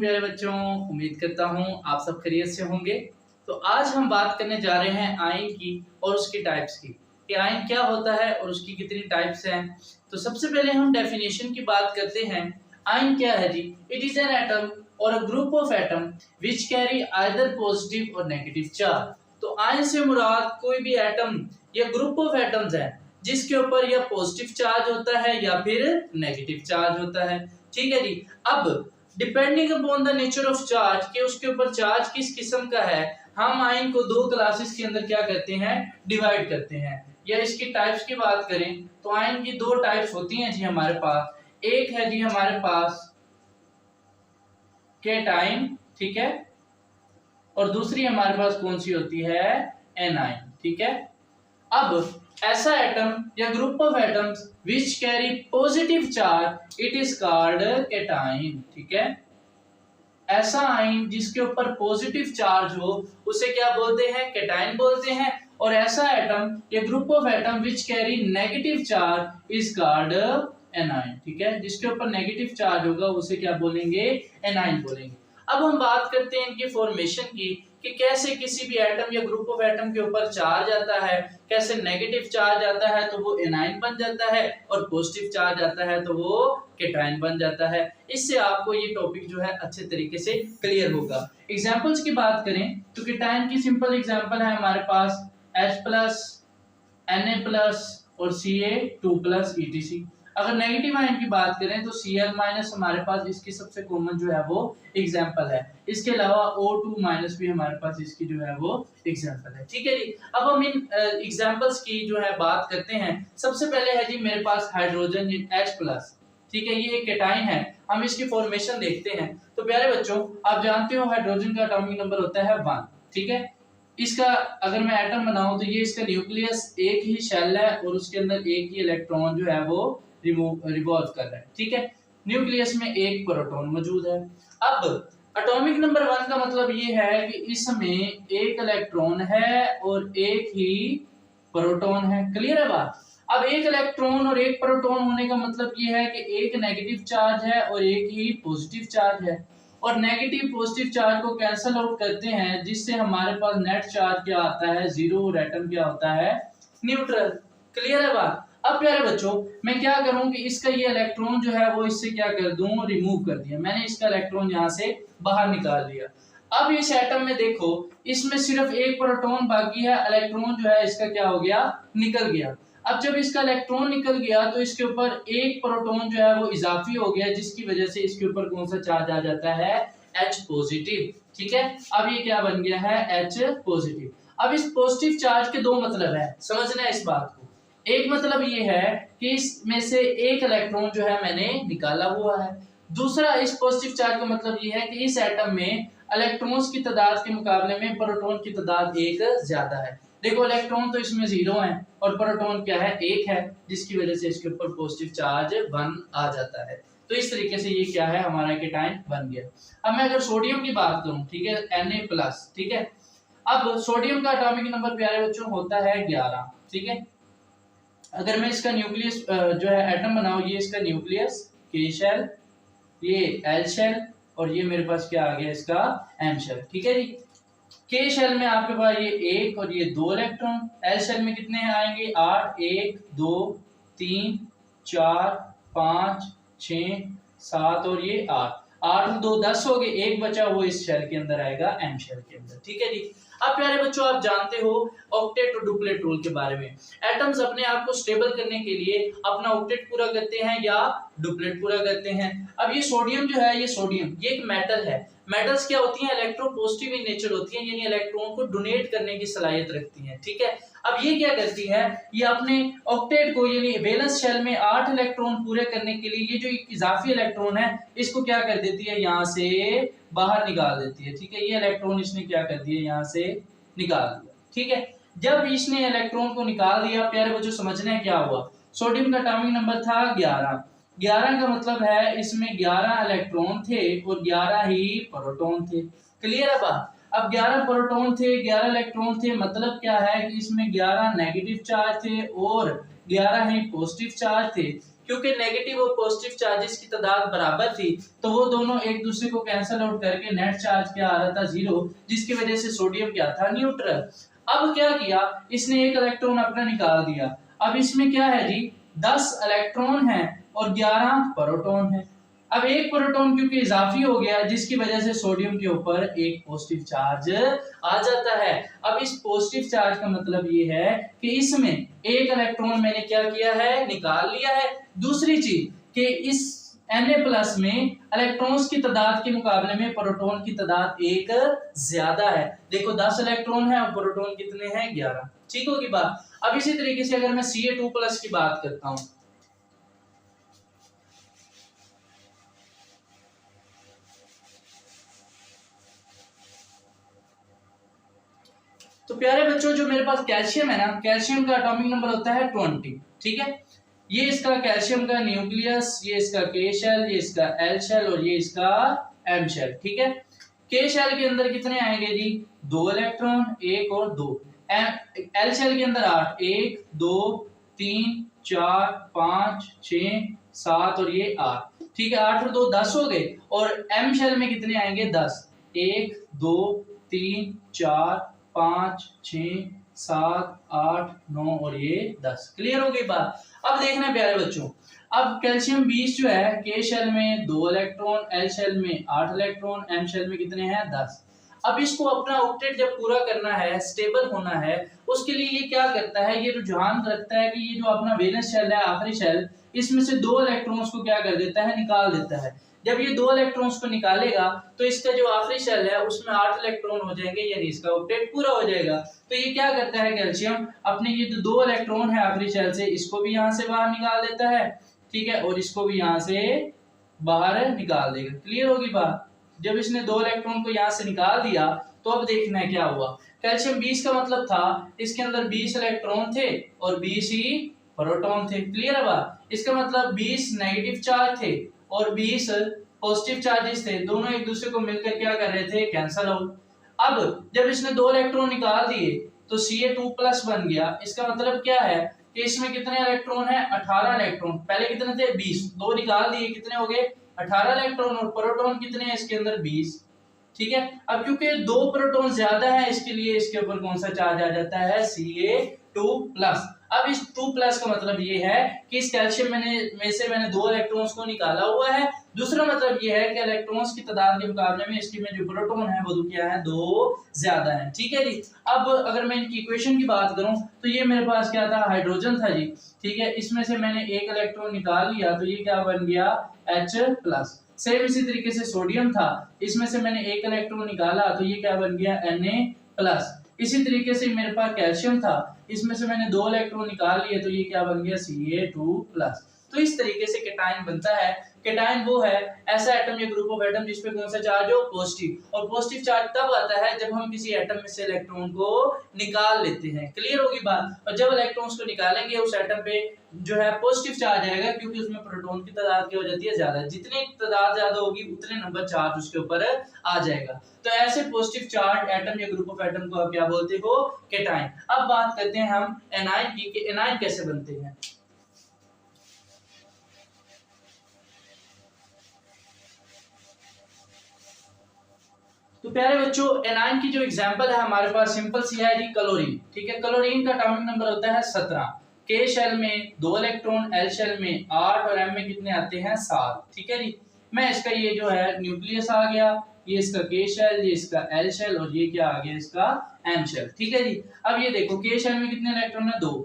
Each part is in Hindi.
प्यारे बच्चों, उम्मीद करता हूँ आप सब खैरियत से होंगे। तो आज हम बात करने जा रहे हैं आयन की और उसकी टाइप्स की कि आयन क्या होता है और उसकी कितनी टाइप्स हैं। तो सबसे पहले हम डेफिनेशन की बात करते हैं। आयन क्या है जी? इट इज एन एटम और a group of atom which carry either positive और नेगेटिव चार्ज। तो आयन से मुराद कोई भी एटम या ग्रुप ऑफ एटम्स है जिसके ऊपर या पॉजिटिव चार्ज होता है या फिर नेगेटिव चार्ज होता है। ठीक है जी। अब depending upon the nature of charge के उसके ऊपर चार्ज किस किस्म का है, हम आयन को दो क्लासेस के अंदर क्या करते हैं, डिवाइड करते हैं। या इसकी टाइप्स की बात करें तो आयन की दो टाइप्स होती हैं जी हमारे पास। एक है जी हमारे पास केटाइन, ठीक है, और दूसरी हमारे पास कौन सी होती है, एनाइन। ठीक है। अब ऐसा एटम या group of atoms which carry positive charge it is called cation. ठीक है। ऐसा आयन जिसके ऊपर पॉजिटिव चार्ज हो उसे क्या बोलते हैं, केटाइन बोलते हैं। और ऐसा एटम या group of atom which carry negative charge is called A9. ठीक है। जिसके ऊपर नेगेटिव चार्ज होगा उसे क्या बोलेंगे, एनाइन बोलेंगे। अब हम बात करते हैं इनकी फॉर्मेशन की कि कैसे किसी भी एटम या ग्रुप ऑफ एटम के ऊपर चार्ज आता है, कैसे नेगेटिव चार्ज आता है तो वो एनाइन बन जाता है और पॉजिटिव चार्ज आता है तो वो केटाइन बन जाता है। इससे आपको ये टॉपिक जो है अच्छे तरीके से क्लियर होगा। एग्जांपल्स की बात करें तो केटाइन की सिंपल एग्जांपल है हमारे पास H+, Na+ और Ca2+ etc। अगर नेगेटिव आयन की बात करें तो Cl- हमारे पास इसकी सबसे कॉमन जो है वो एग्जांपल है। इसके अलावा O2- भी हमारे पास इसकी जो है वो एग्जांपल है। ठीक है जी। अब हम इन एग्जांपल्स की जो है बात करते हैं। सबसे पहले है जी मेरे पास हाइड्रोजन H+। ठीक है, ये एक केटाइन है। हम इसकी फॉर्मेशन देखते हैं। तो प्यारे बच्चों, आप जानते हो हाइड्रोजन का एटॉमिक नंबर होता है 1। ठीक है। इसका अगर मैं एटम बनाऊं तो ये इसका न्यूक्लियस एक ही शेल है और उसके अंदर एक ही इलेक्ट्रॉन जो है वो रिवॉल्व कर रहा है। ठीक है। न्यूक्लियस में एक प्रोटॉन मौजूद है। अब एटॉमिक नंबर 1 का मतलब ये है कि इसमें एक इलेक्ट्रॉन है और एक ही प्रोटॉन है। क्लियर है बात? अब एक इलेक्ट्रॉन और एक प्रोटॉन होने का मतलब ये है कि एक नेगेटिव चार्ज है और एक ही पॉजिटिव चार्ज है। और नेगेटिव पॉजिटिव चार्ज को कैंसिल आउट करते हैं जिससे हमारे पास नेट चार्ज क्या आता है, जीरो, और एटम क्या होता है, न्यूट्रल। क्लियर है बात? अब प्यारे बच्चों, मैं क्या करूं कि इसका ये इलेक्ट्रॉन जो है वो इससे क्या कर दूं, रिमूव कर दिया। मैंने इसका इलेक्ट्रॉन यहां से बाहर निकाल दिया। अब इस एटम में देखो, इसमें सिर्फ एक प्रोटॉन बाकी है, इलेक्ट्रॉन जो है इसका क्या हो गया, निकल गया। अब जब इसका इलेक्ट्रॉन निकल गया तो इसके ऊपर एक प्रोटॉन जो है वो इजाफी हो गया, जिसकी वजह से इसके ऊपर कौन सा चार्ज आ जाता है, H+। ठीक है। अब ये क्या बन गया है, H+। अब इस पॉजिटिव चार्ज के दो मतलब है, समझना है इस बात को। एक मतलब ये है कि इसमें से एक इलेक्ट्रॉन जो है मैंने निकाला हुआ है। दूसरा इस पॉजिटिव चार्ज का मतलब ये है कि इस एटम में इलेक्ट्रॉन्स की तादाद के मुकाबले में प्रोटॉन की तादाद एक ज्यादा है। देखो, इलेक्ट्रॉन तो इसमें 0 है और प्रोटॉन क्या है, 1 है, जिसकी वजह से इसके ऊपर पॉजिटिव चार्ज 1 आ जाता है। तो इस तरीके से ये क्या है, हमारा केटाइन बन गया। अब मैं अगर सोडियम की बात करूं, ठीक है, Na+, ठीक है। अब सोडियम का एटॉमिक नंबर प्यारे बच्चों होता है 11। ठीक है। अगर मैं इसका न्यूक्लियस जो है एटम बनाऊं, ये इसका न्यूक्लियस K शेल, ये L शेल, और ये मेरे पास क्या आ गया, इसका M शेल। ठीक है जी। K शेल में आपके पास ये एक और ये 2 इलेक्ट्रॉन, L शेल में कितने आएंगे, 8, 1, 2, 3, 4, 5, 6, 7 और ये 8। 8 और 2 10 हो गए, एक बचा वो इस शेल के अंदर आएगा, M शेल के अंदर। ठीक है जी। अब प्यारे बच्चों, आप जानते हो ऑक्टेट और डुप्लेट रूल के बारे में। एटम्स अपने आप को स्टेबल करने के लिए अपना ऑक्टेट पूरा करते हैं या डुप्लेट पूरा करते हैं। अब ये सोडियम जो है, ये सोडियम ये एक मेटल है। मेटल्स क्या होती हैं, इलेक्ट्रोपॉजिटिव इन नेचर होती हैं, यानी इलेक्ट्रॉन को डोनेट करने की सलाहियत रखती हैं। ठीक है। अब ये क्या करती है, ये अपने ऑक्टेट को यानी वैलेंस शेल में 8 इलेक्ट्रॉन पूरे करने के लिए ये जो इजाफी इलेक्ट्रॉन है इसको क्या कर देती है, यहाँ से बाहर निकाल देती है। ठीक है। ये इलेक्ट्रॉन इसने क्या कर दिया, यहाँ से निकाल दिया। ठीक है। जब इसने इलेक्ट्रॉन को निकाल दिया, प्यारे बच्चों समझना है क्या हुआ, सोडियम का एटॉमिक नंबर था 11। 11 का मतलब है इसमें 11 इलेक्ट्रॉन थे और 11 ही प्रोटॉन थे। क्लियर है बात? अब 11 प्रोटॉन थे, 11 इलेक्ट्रॉन थे, मतलब क्या है कि इसमें 11 नेगेटिव चार्ज थे और 11 ही पॉजिटिव चार्ज थे। क्योंकि नेगेटिव और पॉजिटिव चार्जेस की तादाद बराबर थी तो वो दोनों एक दूसरे को कैंसिल आउट करके नेट चार्ज क्या आ रहा था 0, जिसकी वजह से सोडियम क्या था न्यूट्रल। अब क्या किया इसने एक इलेक्ट्रॉन अपना निकाल दिया। अब इसमें क्या है जी 10 इलेक्ट्रॉन है और 11 प्रोटॉन है। अब एक प्रोटॉन क्योंकि इजाफी हो गया जिसकी वजह से सोडियम के ऊपर एक पॉजिटिव चार्ज आ जाता है। अब इस पॉजिटिव चार्ज का मतलब ये है कि इसमें एक इलेक्ट्रॉन मैंने क्या किया है निकाल लिया है। दूसरी चीज कि इस Na+ में इलेक्ट्रॉन्स की तादाद के मुकाबले में प्रोटॉन की तादाद एक ज्यादा है। देखो 10 इलेक्ट्रॉन है और प्रोटॉन कितने हैं 11। ठीक होगी बात। अब इसी तरीके से अगर मैं Ca2+ की बात करता हूं तो प्यारे बच्चों जो मेरे पास कैल्शियम है ना, कैल्शियम का एटॉमिक नंबर होता है 20। ठीक है, ये इसका कैल्शियम का न्यूक्लियस, ये इसका के शेल, ये इसका एल शेल और ये इसका एम शेल। ठीक है, के शेल के अंदर कितने आएंगे जी 2 इलेक्ट्रॉन, 1 और 2। एल शेल के अंदर 8, 1 2 3 4 5 6 7 और ये 8। ठीक है, 8 और 2 10 हो गए। और एम शेल में कितने आएंगे 10, 1 2 3 4 5 6 7 8 9 और ये 10। क्लियर हो गई बात। अब देखना प्यारे बच्चों, अब कैल्शियम 20 जो है के शेल में 2 इलेक्ट्रॉन, एल शेल में 8 इलेक्ट्रॉन, एम शेल में कितने हैं 10। अब इसको अपना ऑक्टेट जब पूरा करना है, स्टेबल होना है, उसके लिए ये क्या करता है, ये रुझान रखता है कि ये जो अपना वैलेंस शेल है आखिरी शेल, इसमें से 2 इलेक्ट्रॉन्स को क्या कर देता है निकाल देता है। जब ये 2 इलेक्ट्रॉन्स को निकालेगा तो इसका जो आखिरी शेल है उसमें 8 इलेक्ट्रॉन हो जाएंगे, यानी इसका ऑक्टेट पूरा हो जाएगा। तो ये क्या करता है कैल्शियम अपने ये जो 2 इलेक्ट्रॉन है आखिरी शेल से, इसको भी यहाँ से बाहर निकाल देता है। ठीक है, और इसको भी यहाँ से बाहर निकाल देगा। क्लियर होगी बात। जब इसने 2 इलेक्ट्रॉन को यहाँ से निकाल दिया तो अब देखना है क्या हुआ। कैल्शियम 20 का मतलब था इसके अंदर 20 इलेक्ट्रॉन थे और 20 ही प्रोटॉन थे। क्लियर है बात। इसका मतलब 20 नेगेटिव चार्ज थे और 20 पॉजिटिव चार्जेस थे, दोनों एक दूसरे को मिलकर क्या कर रहे थे कैंसिल आउट। अब जब इसने 2 इलेक्ट्रॉन निकाल दिए तो Ca2+ बन गया। इसका मतलब क्या है कि इसमें कितने इलेक्ट्रॉन है 18 इलेक्ट्रॉन। पहले कितने थे 20, 2 निकाल दिए कितने हो गए 18 इलेक्ट्रॉन और प्रोटॉन कितने हैं इसके अंदर 20। ठीक है, अब क्योंकि 2 प्रोटॉन ज्यादा है इसके लिए इसके ऊपर कौन सा चार्ज आ जाता है Ca2+। अब इस 2+ का मतलब ये है कि इस कैल्शियम में से मैंने 2 इलेक्ट्रॉन्स को निकाला हुआ है। दूसरा मतलब ये है कि इलेक्ट्रॉन्स की तादाद के मुकाबले में इसकी में जो प्रोटॉन है वो क्या है 2 ज्यादा है। ठीक है जी। अब अगर मैं इनकी इक्वेशन की बात करूं तो ये मेरे पास क्या था हाइड्रोजन था जी। ठीक है, इसमें से मैंने 1 इलेक्ट्रॉन निकाल लिया तो ये क्या बन गया H+। सेम इसी तरीके से सोडियम था, इसमें से मैंने 1 इलेक्ट्रॉन निकाला तो ये क्या बन गया Na+। इसी तरीके से मेरे पास कैल्शियम था, इसमें से मैंने 2 इलेक्ट्रॉन निकाल लिए तो ये क्या बन गया Ca2+। तो इस तरीके से केटाइन बनता है। केटाइन वो है ऐसा एटम या ग्रुप ऑफ एटम जिसपे कौन सा चार्ज हो पॉजिटिव। और पॉजिटिव चार्ज तब आता है जब हम किसी एटम में से इलेक्ट्रॉन को निकाल लेते हैं। क्लियर होगी बात। और जब इलेक्ट्रॉन्स को निकालेंगे उस एटम पे जो है पॉजिटिव चार्ज आएगा, क्योंकि उसमें प्रोटॉन की तादाद क्या हो जाती है ज्यादा। जितनी तादाद ज्यादा होगी उतने नंबर चार्ज उसके ऊपर आ जाएगा। तो ऐसे पॉजिटिव चार्ज एटम या ग्रुप ऑफ एटम को आप क्या बोलते हो केटाइन। अब बात करते हैं हम एनाइन की कि एनाइन कैसे बनते हैं। तो प्यारे बच्चों एनाइन की जो एग्जांपल है हमारे पास सिंपल सी है जी क्लोरीन। ठीक है, क्लोरीन का एटॉमिक नंबर होता है 17। के शेल में 2 इलेक्ट्रॉन, एल शेल में 8 और एम में कितने आते हैं 7। ठीक है जी। मैं इसका ये जो है न्यूक्लियस आ गया, ये इसका के शेल, ये इसका एल शेल और ये क्या आ गया इसका एम शेल। ठीक है जी। अब ये देखो के शेल में कितने इलेक्ट्रॉन है 2,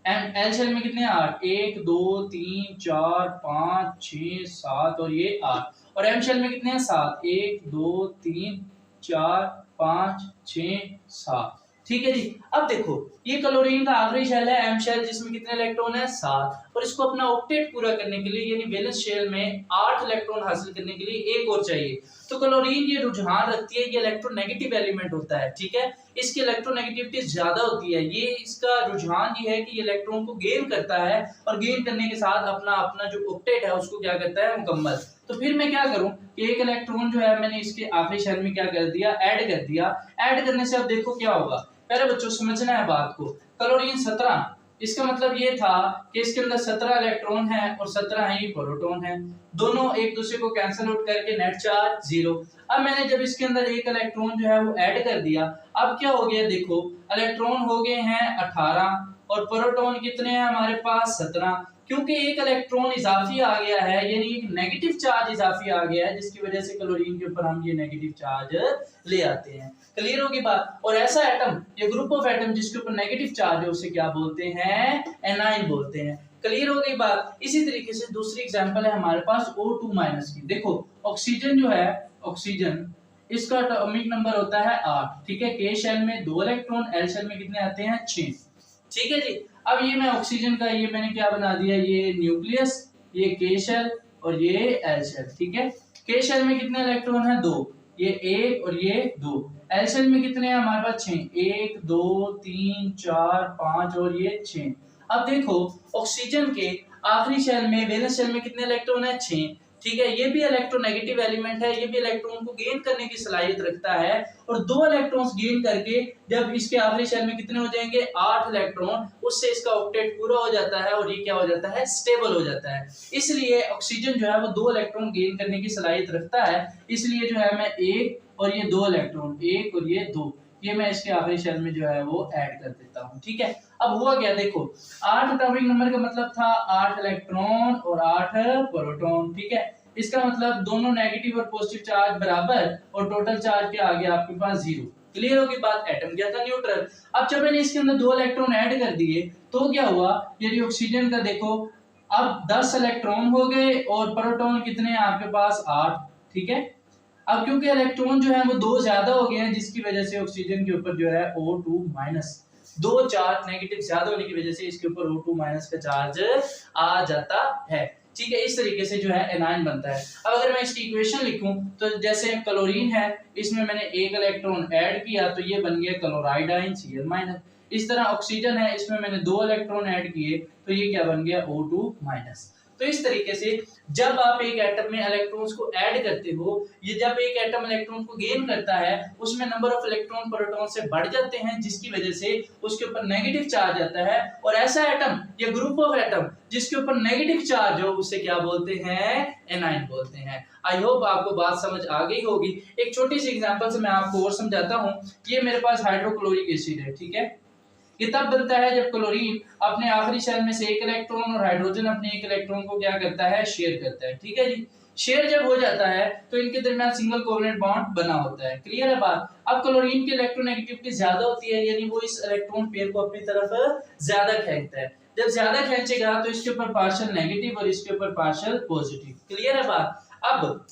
एल शेल में कितने 8, 1 2 3 4 5 6 7 और ये 8। और एम शेल में कितने हैं 7, 1 2 3 4 5 6 7। ठीक है जी। अब देखो ये क्लोरीन का आखिरी शेल है एम शेल, जिसमें कितने इलेक्ट्रॉन है 7। और इसको अपना ऑक्टेट पूरा करने के लिए यानी वैलेंस शेल में 8 इलेक्ट्रॉन हासिल करने के लिए एक और चाहिए। तो क्लोरीन ये रुझान रखती है, ये इलेक्ट्रोनेगेटिव एलिमेंट होता है। ठीक है, इसकी इलेक्ट्रोनेगेटिविटी ज्यादा होती है। ये इसका रुझान ये है कि ये इलेक्ट्रॉन को गेन करता है और गेन करने के साथ अपना अपना जो ऑक्टेट है उसको क्या करता है मुकम्मल। तो फिर मैं क्या करूं कि एक इलेक्ट्रॉन जो है मैंने इसके आखिरी शेल में क्या कर दिया ऐड कर दिया। ऐड करने से अब देखो क्या होगा। पहले बच्चों समझना है बात को। क्लोरीन 17 इसका मतलब ये था कि इसके अंदर 17 इलेक्ट्रॉन है और 17 ही प्रोटॉन है, दोनों एक दूसरे को कैंसिल आउट करके नेट चार्ज 0। अब मैंने जब इसके अंदर एक इलेक्ट्रॉन जो है वो ऐड कर दिया, अब क्या हो गया, देखो इलेक्ट्रॉन हो गए हैं 18 और प्रोटॉन कितने हैं हमारे पास 17। क्योंकि एक इलेक्ट्रॉन इजाफी आ गया है, यानी एक नेगेटिव चार्ज इजाफी आ गया है, जिसकी वजह से क्लोरीन के ऊपर हम ये नेगेटिव चार्ज ले आते हैं। क्लियर होगी बात। और ऐसा एटम या ग्रुप ऑफ एटम जिसके ऊपर नेगेटिव चार्ज है उसे क्या बोलते हैं, एनाइन बोलते हैं। क्लियर हो गई बात। इसी तरीके से दूसरी एग्जांपल है हमारे पास O2- की। देखो ऑक्सीजन जो है, ऑक्सीजन इसका एटॉमिक नंबर होता है 8, ठीक है। के शेल में 2 इलेक्ट्रॉन, एल शेल में कितने आते हैं 6, ठीक है जी। अब ये मैं ऑक्सीजन का ये मैंने क्या बना दिया, ये न्यूक्लियस, ये के शेल और ये एल शेल, ठीक है। के शेल में कितने इलेक्ट्रॉन है 2, ये 1 और ये 2। एल शेल में कितने हैं हमारे पास 6, 1 2 3 4 5 और ये 6। अब देखो ऑक्सीजन के आखिरी शेल में, वैलेंस शेल में कितने इलेक्ट्रॉन है 6, ठीक है। ये भी इलेक्ट्रोनेगेटिव एलिमेंट है, ये भी इलेक्ट्रॉन को गेन करने की सलाहियत रखता है और 2 इलेक्ट्रॉन्स गेन करके जब इसके आखिरी शेल में कितने हो जाएंगे 8 इलेक्ट्रॉन, उससे इसका ऑक्टेट पूरा हो जाता है और ये क्या हो जाता है, स्टेबल हो जाता है। इसलिए ऑक्सीजन जो है वो 2 इलेक्ट्रॉन गेन करने की सलाहियत रखता है, इसलिए जो है मैं 1 और ये 2 इलेक्ट्रॉन, 1 और ये 2, ये मैं इसके आखिरी शेल में जो है वो ऐड कर देता हूँ, ठीक है। अब हुआ क्या, देखो 8 एटॉमिक नंबर का मतलब था 8 इलेक्ट्रॉन और 8 प्रोटॉन, ठीक है। इसका मतलब दोनों नेगेटिव और पॉजिटिव चार्ज बराबर और टोटल चार्ज क्या आ गया आपके पास 0। क्लियर होगी बात। एटम क्या था, न्यूट्रल। अब जब मैंने इसके अंदर 2 इलेक्ट्रॉन ऐड कर दिए तो क्या हुआ, यदि ऑक्सीजन का देखो अब 10 इलेक्ट्रॉन हो गए और प्रोटॉन कितने हैं आपके पास 8, ठीक है। अब क्योंकि इलेक्ट्रॉन जो है वो 2 ज्यादा हो गए हैं, जिसकी वजह से ऑक्सीजन के ऊपर जो है O2- 2 चार्ज नेगेटिव ज्यादा होने की वजह से इसके ऊपर O2- का चार्ज आ जाता है, ठीक है। इस तरीके से जो है एनाइन बनता है। अब अगर मैं इसकी इक्वेशन लिखूं तो जैसे क्लोरीन है, इसमें मैंने 1 इलेक्ट्रॉन ऐड किया तो ये बन गया क्लोराइड आयन Cl-। इस तरह ऑक्सीजन है, इसमें मैंने 2 इलेक्ट्रॉन ऐड किए तो ये क्या बन गया O2-। तो इस तरीके से जब आप एक एटम में इलेक्ट्रॉन्स को ऐड करते हो, ये जब एक एटम इलेक्ट्रॉन को गेन करता है उसमें नंबर ऑफ इलेक्ट्रॉन प्रोटॉन से बढ़ जाते हैं, जिसकी वजह से उसके ऊपर नेगेटिव चार्ज आता है। और ऐसा एटम या ग्रुप ऑफ एटम जिसके ऊपर नेगेटिव चार्ज हो उसे क्या बोलते हैं, एनाइन बोलते हैं। आई होप आपको बात समझ आ गई होगी। एक छोटी सी एग्जांपल से मैं आपको और समझाता हूं। ये मेरे पास हाइड्रोक्लोरिक एसिड है, ठीक है। ये तब बनता है जब क्लोरीन अपने आखिरी शेल में से 1 इलेक्ट्रॉन और हाइड्रोजन अपने 1 इलेक्ट्रॉन को क्या करता है, शेयर करता है, ठीक है जी। शेयर जब हो जाता है तो इनके दरमियान सिंगल कोवेलेंट बॉन्ड बना होता है। क्लियर है बात। अब क्लोरीन की इलेक्ट्रोनेगेटिविटी ज्यादा होती है, यानी वो इस इलेक्ट्रॉन पेयर को अपनी तरफ ज्यादा खींचता है। जब ज्यादा खींचेगा तो इसके ऊपर पार्शियल नेगेटिव और इसके ऊपर पार्शियल पॉजिटिव। क्लियर है बात। अब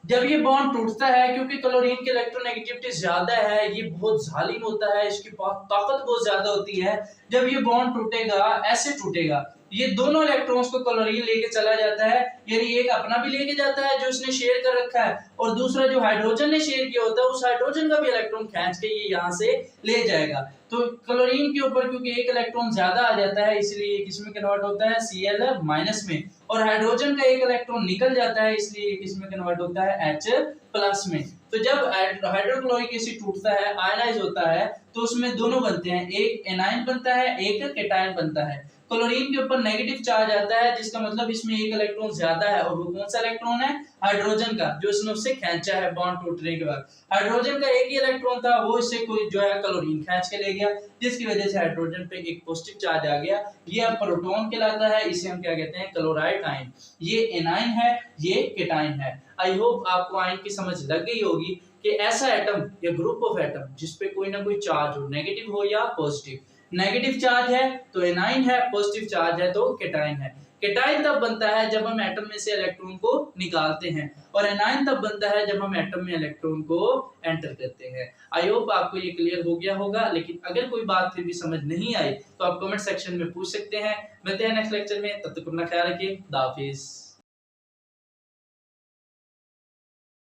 जब ये बॉन्ड टूटता है, क्योंकि क्लोरीन की इलेक्ट्रोनेगेटिविटी ज्यादा है, ये बहुत जालिम होता है, इसकी ताकत बहुत ज्यादा होती है। जब ये बॉन्ड टूटेगा, ऐसे टूटेगा, ये दोनों इलेक्ट्रॉन्स को क्लोरीन लेके चला जाता है, यानी एक अपना भी लेके जाता है जो इसने शेयर कर रखा है, और दूसरा जो हाइड्रोजन ने शेयर किया होता है उस हाइड्रोजन का भी इलेक्ट्रॉन खींच के ये यहाँ से ले जाएगा। तो क्लोरीन के ऊपर क्योंकि 1 इलेक्ट्रॉन ज्यादा आ जाता है, इसलिए किसमें कन्वर्ट होता है, Cl- में, और हाइड्रोजन का 1 इलेक्ट्रॉन निकल जाता है, इसलिए किसमें कन्वर्ट होता है, H+ में। तो जब हाइड्रोक्लोरिक एसिड टूटता है, आयनाइज होता है, तो उसमें दोनों बनते हैं, एक एनाइन बनता है, एक केटाइन बनता है। क्लोरीन के ऊपर नेगेटिव चार्ज आता है, जिसका मतलब इसमें 1 इलेक्ट्रॉन ज्यादा है, और वो कौन सा इलेक्ट्रॉन है, हाइड्रोजन का, जो इसने उससे खींचा है बॉन्ड टूटने के बाद। हाइड्रोजन का 1 ही इलेक्ट्रॉन था, वो इससे कोई जो है क्लोरीन खींच के ले गया, जिसकी वजह से हाइड्रोजन पे एक पॉजिटिव चार्ज आ गया। ये अब प्रोटॉन कहलाता है, इसे हम क्या कहते हैं, क्लोराइड आयन। ये एनाइन है, ये केटाइन है। आई होप आपको आयन की समझ लग गई होगी कि ऐसा एटम या ग्रुप ऑफ एटम जिसपे कोई ना कोई चार्ज हो, नेगेटिव हो या पॉजिटिव। नेगेटिव चार्ज है तो एनाइन है, पॉजिटिव चार्ज है तो केटाइन है। केटाइन तब बनता है जब हम एटम में से इलेक्ट्रॉन को निकालते हैं, और एनाइन तब बनता है जब हम एटम में इलेक्ट्रॉन को एंटर करते हैं। आई होप आपको ये क्लियर हो गया होगा, लेकिन अगर कोई बात फिर भी समझ नहीं आई तो आप कमेंट सेक्शन में पूछ सकते हैं। मिलते हैं नेक्स्ट लेक्चर में, तब तक अपना ख्याल रखिए। खुदा हाफिज।